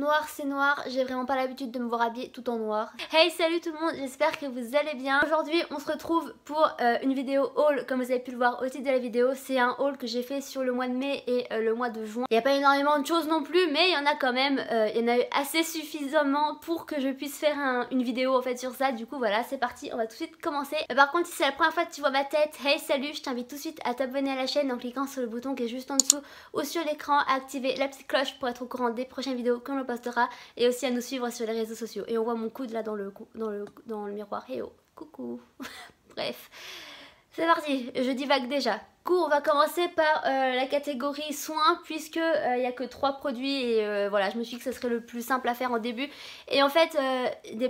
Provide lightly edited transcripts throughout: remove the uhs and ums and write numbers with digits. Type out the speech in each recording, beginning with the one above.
noir c'est noir, j'ai vraiment pas l'habitude de me voir habillée tout en noir. Hey salut tout le monde, j'espère que vous allez bien. Aujourd'hui on se retrouve pour une vidéo haul, comme vous avez pu le voir au titre de la vidéo. C'est un haul que j'ai fait sur le mois de mai et le mois de juin. Il n'y a pas énormément de choses non plus, mais il y en a quand même, il y en a eu assez suffisamment pour que je puisse faire une vidéo en fait sur ça. Du coup voilà, c'est parti, on va tout de suite commencer. Par contre si c'est la première fois que tu vois ma tête, hey salut, je t'invite tout de suite à t'abonner à la chaîne en cliquant sur le bouton qui est juste en dessous ou sur l'écran, à activer la petite cloche pour être au courant des prochaines vidéos qu'on le postera, et aussi à nous suivre sur les réseaux sociaux. Et on voit mon coude là dans le miroir. Hey oh, coucou. Bref, c'est parti, je divague déjà. Du coup, on va commencer par la catégorie soins, puisque il n'y a que 3 produits et voilà, je me suis dit que ce serait le plus simple à faire en début. Et en fait,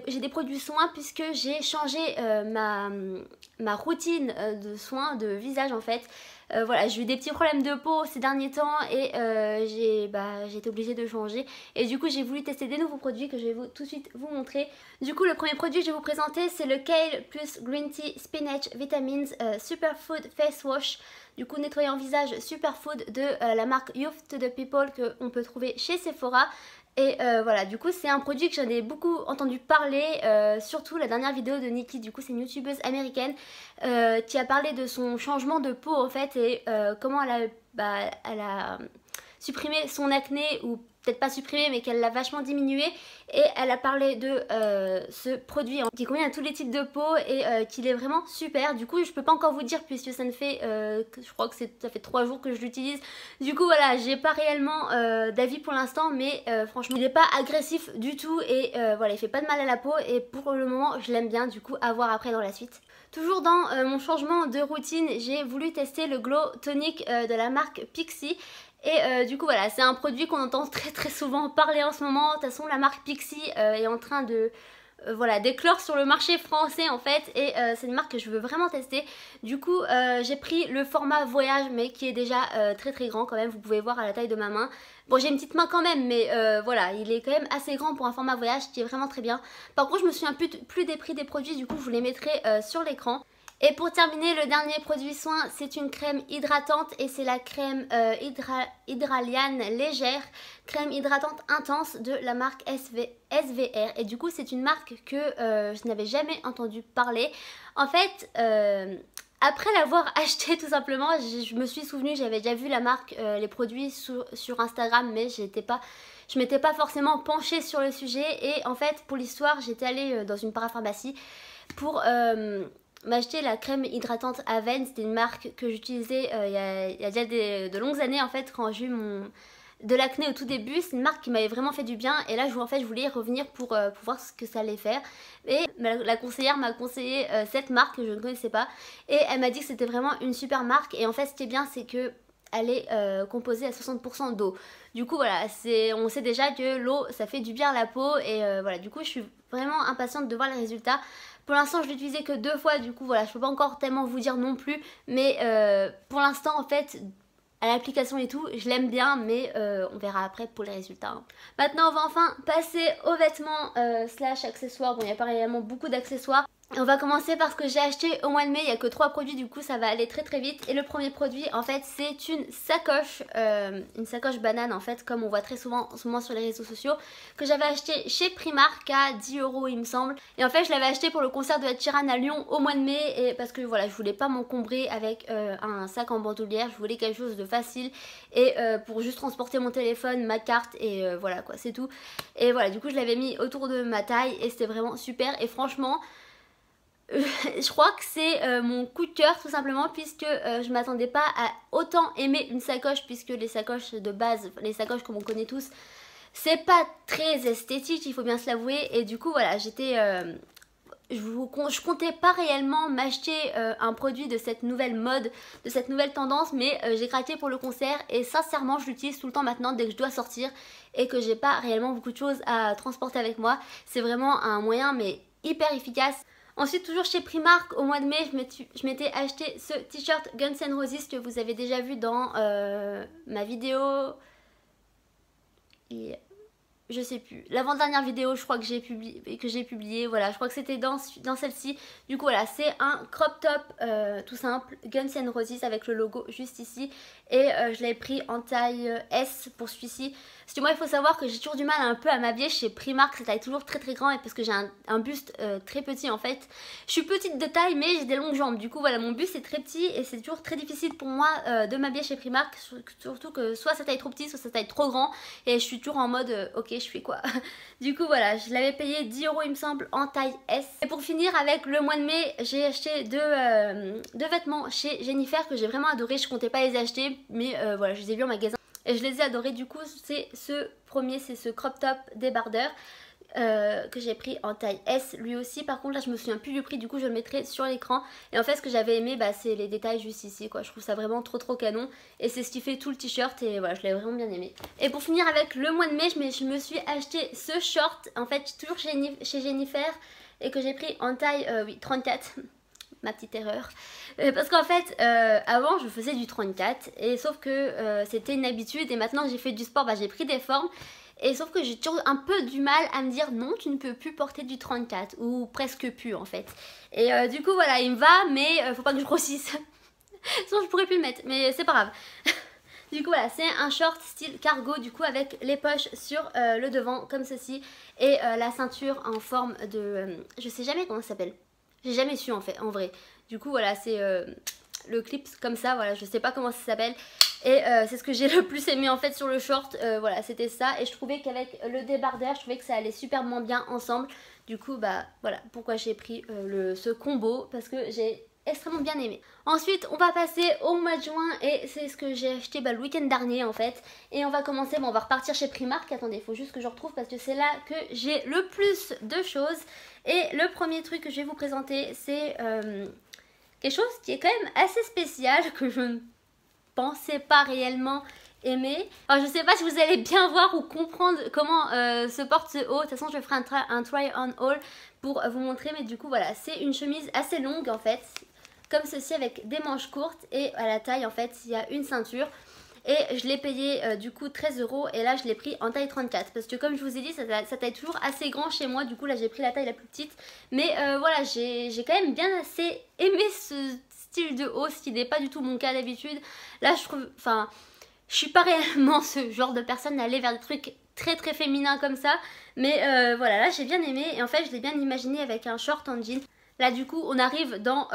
j'ai des produits soins puisque j'ai changé ma routine de soins de visage en fait. Voilà, j'ai eu des petits problèmes de peau ces derniers temps et j'ai été obligée de changer. Et du coup, j'ai voulu tester des nouveaux produits que je vais tout de suite vous montrer. Du coup, le premier produit que je vais vous présenter, c'est le Kale plus Green Tea Spinach Vitamins Superfood Face Wash. Du coup, nettoyant visage Superfood de la marque Youth to the People qu'on peut trouver chez Sephora. Et voilà, du coup c'est un produit que j'en ai beaucoup entendu parler, surtout la dernière vidéo de Nikki. Du coup c'est une youtubeuse américaine qui a parlé de son changement de peau en fait, et comment elle a supprimé son acné, ou peut-être pas supprimé mais qu'elle l'a vachement diminué. Et elle a parlé de ce produit qui convient à tous les types de peau et qu'il est vraiment super. Du coup je peux pas encore vous dire puisque ça ne fait je crois que ça fait 3 jours que je l'utilise. Du coup voilà, j'ai pas réellement d'avis pour l'instant, mais franchement il est pas agressif du tout et voilà, il fait pas de mal à la peau et pour le moment je l'aime bien. Du coup à voir après dans la suite. Toujours dans mon changement de routine, j'ai voulu tester le Glow Tonic de la marque Pixi. Et du coup voilà, c'est un produit qu'on entend très souvent parler en ce moment. De toute façon la marque Pixi est en train de voilà, d'éclore sur le marché français en fait. Et c'est une marque que je veux vraiment tester. Du coup j'ai pris le format voyage, mais qui est déjà très grand quand même. Vous pouvez voir à la taille de ma main. Bon, j'ai une petite main quand même, mais voilà, il est quand même assez grand pour un format voyage, qui est vraiment très bien. Par contre je me souviens plus des prix des produits, du coup je vous les mettrai sur l'écran. Et pour terminer, le dernier produit soin, c'est une crème hydratante et c'est la crème Hydraliane légère, crème hydratante intense de la marque SVR. Et du coup, c'est une marque que je n'avais jamais entendu parler. En fait, après l'avoir acheté tout simplement, je me suis souvenue, j'avais déjà vu la marque, les produits sur Instagram, mais je m'étais pas forcément penchée sur le sujet. Et en fait, pour l'histoire, j'étais allée dans une parapharmacie pour m'acheter la crème hydratante Aven. C'était une marque que j'utilisais il y a déjà de longues années en fait, quand j'ai eu de l'acné au tout début. C'est une marque qui m'avait vraiment fait du bien et là je voulais y revenir pour voir ce que ça allait faire. Et la conseillère m'a conseillé cette marque que je ne connaissais pas et elle m'a dit que c'était vraiment une super marque. Et en fait ce qui est bien, c'est que elle est composée à 60% d'eau. Du coup voilà, on sait déjà que l'eau ça fait du bien à la peau. Et voilà, du coup je suis vraiment impatiente de voir les résultats. Pour l'instant je l'ai utilisé que 2 fois, du coup voilà, je peux pas encore tellement vous dire non plus. Mais pour l'instant en fait, à l'application et tout, je l'aime bien, mais on verra après pour les résultats. Maintenant on va enfin passer aux vêtements slash accessoires. Bon, il n'y a pas réellement beaucoup d'accessoires. On va commencer par ce que j'ai acheté au mois de mai. Il n'y a que 3 produits, du coup ça va aller très vite. Et le premier produit en fait c'est une sacoche banane en fait, comme on voit très souvent en ce moment sur les réseaux sociaux, que j'avais acheté chez Primark à 10 € il me semble. Et en fait je l'avais acheté pour le concert de Ed Sheeran à Lyon au mois de mai, et parce que voilà, je voulais pas m'encombrer avec un sac en bandoulière. Je voulais quelque chose de facile et pour juste transporter mon téléphone, ma carte et voilà quoi, c'est tout. Et voilà, du coup je l'avais mis autour de ma taille et c'était vraiment super. Et franchement je crois que c'est mon coup de cœur tout simplement, puisque je m'attendais pas à autant aimer une sacoche, puisque les sacoches de base, les sacoches comme on connaît tous, c'est pas très esthétique, il faut bien se l'avouer. Et du coup voilà, je comptais pas réellement m'acheter un produit de cette nouvelle mode, de cette nouvelle tendance, mais j'ai craqué pour le concert et sincèrement je l'utilise tout le temps maintenant dès que je dois sortir et que j'ai pas réellement beaucoup de choses à transporter avec moi. C'est vraiment un moyen mais hyper efficace. Ensuite, toujours chez Primark, au mois de mai, je m'étais acheté ce t-shirt Guns N' Roses que vous avez déjà vu dans ma vidéo. Et je sais plus, l'avant-dernière vidéo je crois que j'ai publié, voilà, je crois que c'était dans celle-ci. Du coup voilà, c'est un crop top tout simple, Guns N' Roses avec le logo juste ici. Et je l'avais pris en taille S pour celui-ci. Parce que moi il faut savoir que j'ai toujours du mal un peu à m'habiller chez Primark, ça taille toujours très très grand et parce que j'ai un buste très petit en fait. Je suis petite de taille mais j'ai des longues jambes, du coup voilà mon buste est très petit et c'est toujours très difficile pour moi de m'habiller chez Primark, surtout que soit ça taille trop petit soit ça taille trop grand et je suis toujours en mode ok je fais quoi. Du coup voilà, je l'avais payé 10 € il me semble en taille S. Et pour finir avec le mois de mai, j'ai acheté deux vêtements chez Jennifer que j'ai vraiment adoré, je comptais pas les acheter mais voilà je les ai vus en magasin. Et je les ai adorés, du coup c'est ce premier, c'est ce crop top débardeur que j'ai pris en taille S lui aussi. Par contre là je me souviens plus du prix, du coup je le mettrai sur l'écran. Et en fait ce que j'avais aimé c'est les détails juste ici quoi, je trouve ça vraiment trop canon. Et c'est ce qui fait tout le t-shirt et voilà je l'ai vraiment bien aimé. Et pour finir avec le mois de mai, je me suis acheté ce short, en fait toujours chez Jennifer et que j'ai pris en taille oui 34. Ma petite erreur, parce qu'en fait avant je faisais du 34 et sauf que c'était une habitude et maintenant que j'ai fait du sport j'ai pris des formes et sauf que j'ai toujours un peu du mal à me dire non tu ne peux plus porter du 34 ou presque plus en fait et du coup voilà il me va mais faut pas que je grossisse sinon je pourrais plus le mettre mais c'est pas grave. Du coup voilà c'est un short style cargo du coup avec les poches sur le devant comme ceci et la ceinture en forme de je sais jamais comment ça s'appelle. J'ai jamais su en fait, en vrai. Du coup voilà c'est le clip comme ça, voilà je sais pas comment ça s'appelle. Et c'est ce que j'ai le plus aimé en fait sur le short, voilà c'était ça. Et je trouvais qu'avec le débardeur, je trouvais que ça allait superbement bien ensemble. Du coup bah voilà pourquoi j'ai pris ce combo, parce que j'ai extrêmement bien aimé. Ensuite on va passer au mois de juin et c'est ce que j'ai acheté le week-end dernier en fait. Et on va commencer, on va repartir chez Primark. Attendez, il faut juste que je retrouve parce que c'est là que j'ai le plus de choses. Et le premier truc que je vais vous présenter c'est quelque chose qui est quand même assez spécial, que je ne pensais pas réellement aimer. Alors je sais pas si vous allez bien voir ou comprendre comment se porte ce haut. De toute façon je ferai un try on haul pour vous montrer. Mais du coup voilà c'est une chemise assez longue en fait, comme ceci avec des manches courtes. Et à la taille en fait il y a une ceinture. Et je l'ai payé du coup 13 € et là je l'ai pris en taille 34 parce que comme je vous ai dit ça taille toujours assez grand chez moi. Du coup là j'ai pris la taille la plus petite. Mais voilà j'ai quand même bien assez aimé ce style de haut, ce qui n'est pas du tout mon cas d'habitude. Là je trouve, enfin je suis pas réellement ce genre de personne à aller vers des trucs très féminins comme ça. Mais voilà là j'ai bien aimé et en fait je l'ai bien imaginé avec un short en jean. Là du coup on arrive dans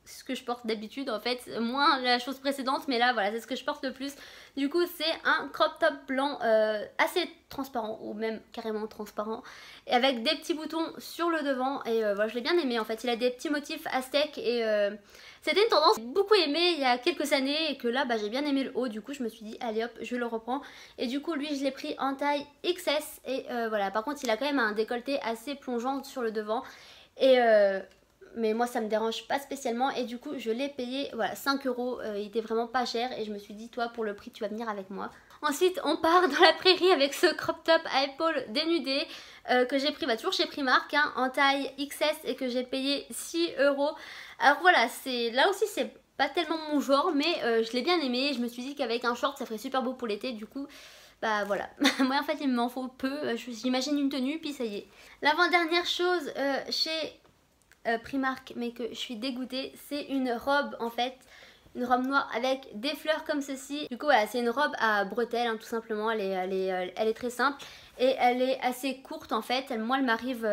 ce que je porte d'habitude en fait, moins la chose précédente mais là voilà c'est ce que je porte le plus. Du coup c'est un crop top blanc assez transparent ou même carrément transparent et avec des petits boutons sur le devant et voilà je l'ai bien aimé en fait. Il a des petits motifs aztèques et c'était une tendance que j'ai beaucoup aimé il y a quelques années et que là j'ai bien aimé le haut. Du coup je me suis dit allez hop je le reprends et du coup lui je l'ai pris en taille XS et voilà. Par contre il a quand même un décolleté assez plongeant sur le devant et mais moi ça me dérange pas spécialement et du coup je l'ai payé voilà 5 €, il était vraiment pas cher et je me suis dit toi pour le prix tu vas venir avec moi. Ensuite on part dans la prairie avec ce crop top à épaules dénudées que j'ai pris toujours chez Primark hein, en taille XS et que j'ai payé 6 €. Alors voilà c'est là aussi c'est pas tellement mon genre mais je l'ai bien aimé. Je me suis dit qu'avec un short ça ferait super beau pour l'été. Du coup bah voilà, moi en fait il m'en faut peu, j'imagine une tenue puis ça y est. L'avant-dernière chose chez Primark mais que je suis dégoûtée, c'est une robe en fait, une robe noire avec des fleurs comme ceci. Du coup voilà c'est une robe à bretelles hein, tout simplement, elle est très simple et elle est assez courte en fait. Moi elle m'arrive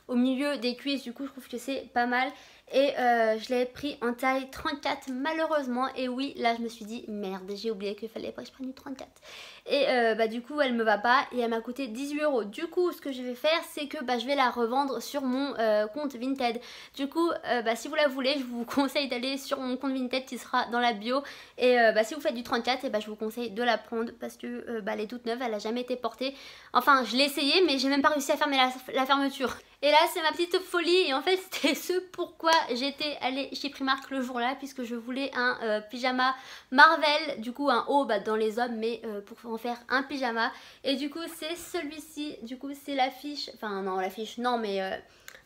au milieu des cuisses, du coup je trouve que c'est pas mal. Et je l'ai pris en taille 34 malheureusement. Et oui là je me suis dit merde j'ai oublié qu'il fallait pas que je prenne du 34. Et du coup elle me va pas et elle m'a coûté 18 €. Du coup ce que je vais faire c'est que je vais la revendre sur mon compte Vinted. Du coup si vous la voulez je vous conseille d'aller sur mon compte Vinted qui sera dans la bio. Et si vous faites du 34 je vous conseille de la prendre parce que elle est toute neuve, elle a jamais été portée. Enfin je l'ai essayé mais j'ai même pas réussi à fermer la fermeture. Et là c'est ma petite folie et en fait c'était ce pourquoi j'étais allée chez Primark le jour là, puisque je voulais un pyjama Marvel, du coup un haut dans les hommes mais pour en faire un pyjama. Et du coup c'est celui-ci, du coup c'est l'affiche, enfin non l'affiche non mais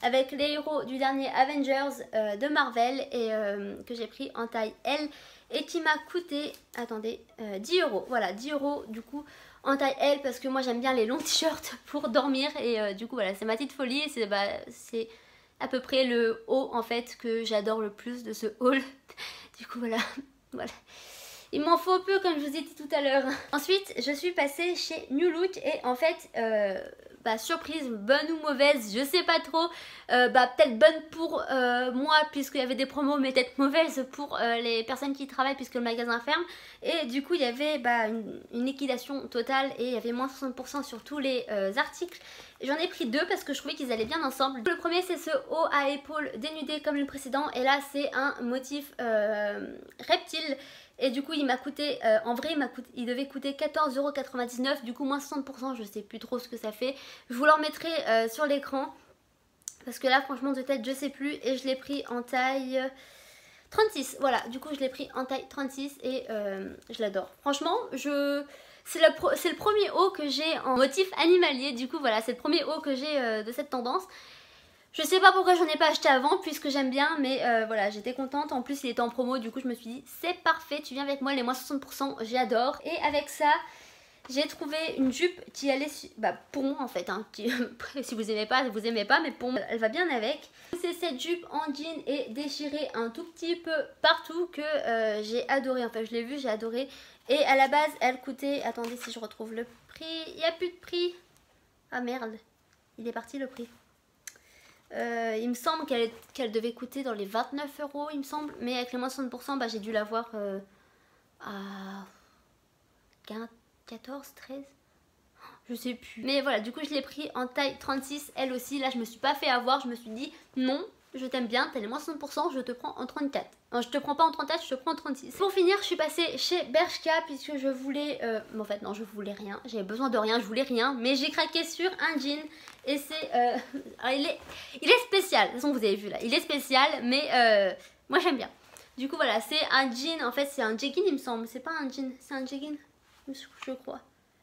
avec les héros du dernier Avengers de Marvel et que j'ai pris en taille L et qui m'a coûté, attendez, 10 €, voilà 10 € du coup en taille L parce que moi j'aime bien les longs t-shirts pour dormir et du coup voilà c'est ma petite folie. C'est à peu près le haut en fait que j'adore le plus de ce haul. Du coup voilà, voilà. il m'en faut peu comme je vous ai dit tout à l'heure. Ensuite je suis passée chez New Look et en fait surprise, bonne ou mauvaise, je sais pas trop. Peut-être bonne pour moi puisqu'il y avait des promos, mais peut-être mauvaise pour les personnes qui travaillent puisque le magasin ferme. Et du coup il y avait une liquidation totale et il y avait moins 60% sur tous les articles. J'en ai pris deux parce que je trouvais qu'ils allaient bien ensemble. Le premier c'est ce haut à épaules dénudé comme le précédent et là c'est un motif reptile. Et du coup il m'a coûté, en vrai il devait coûter 14,99 €, du coup moins 60%, je sais plus trop ce que ça fait. Je vous le remettrai sur l'écran parce que là franchement de tête je sais plus. Et je l'ai pris en taille 36, voilà, du coup je l'ai pris en taille 36 et je l'adore. Franchement c'est le premier haut que j'ai en motif animalier, du coup voilà c'est le premier haut que j'ai de cette tendance. Je sais pas pourquoi j'en ai pas acheté avant puisque j'aime bien, mais voilà j'étais contente. En plus il était en promo, du coup je me suis dit c'est parfait, tu viens avec moi, les moins 60% j'adore. Et avec ça j'ai trouvé une jupe qui allait pour moi en fait hein, si vous aimez pas, vous aimez pas, mais pour moi elle va bien avec. C'est cette jupe en jean et déchirée un tout petit peu partout que j'ai adoré. Enfin je l'ai vue, j'ai adoré. Et à la base elle coûtait, attendez si je retrouve le prix, il n'y a plus de prix. Ah merde, il est parti le prix. Il me semble qu'elle devait coûter dans les 29 € il me semble, mais avec les moins 60% j'ai dû l'avoir à 14, 13, je sais plus. Mais voilà, du coup je l'ai pris en taille 36 elle aussi. Là je me suis pas fait avoir, je me suis dit non, je t'aime bien, t'as les moins 60%, je te prends en 34. Non, je te prends pas en 34, je te prends en 36. Pour finir, je suis passée chez Bershka puisque je voulais... en fait, non, je voulais rien. J'avais besoin de rien, je voulais rien. Mais j'ai craqué sur un jean. Et c'est... il est spécial. De toute façon, vous avez vu là. Il est spécial, mais moi j'aime bien. Du coup, voilà, c'est un jean. En fait, c'est un jegging, il me semble. C'est pas un jean, c'est un jegging, je crois.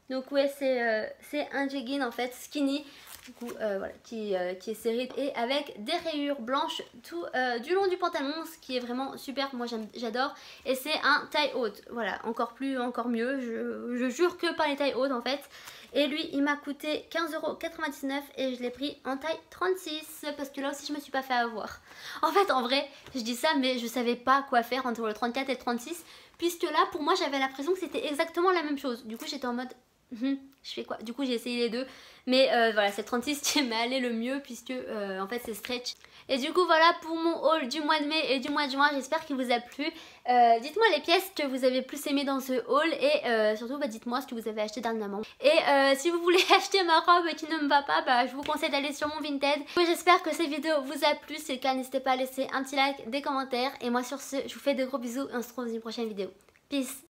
Donc ouais, c'est un jegging en fait, skinny. Du coup voilà, qui est serré et avec des rayures blanches tout du long du pantalon, ce qui est vraiment super, moi j'adore. Et c'est un taille haute, voilà, encore mieux, je jure que par les tailles hautes en fait. Et lui il m'a coûté 15,99 € et je l'ai pris en taille 36 parce que là aussi je me suis pas fait avoir. En fait en vrai je dis ça mais je savais pas quoi faire entre le 34 et le 36 puisque là pour moi j'avais l'impression que c'était exactement la même chose. Du coup j'étais en mode je fais quoi? Du coup j'ai essayé les deux. Mais voilà, c'est 36 qui m'est allé le mieux puisque en fait c'est stretch. Et du coup voilà pour mon haul du mois de mai et du mois de juin. J'espère qu'il vous a plu. Dites-moi les pièces que vous avez plus aimées dans ce haul. Et surtout dites-moi ce que vous avez acheté dernièrement. Et si vous voulez acheter ma robe qui ne me va pas, je vous conseille d'aller sur mon Vinted. J'espère que cette vidéo vous a plu. Si c'est le cas, n'hésitez pas à laisser un petit like, des commentaires. Et moi sur ce, je vous fais de gros bisous et on se retrouve dans une prochaine vidéo. Peace.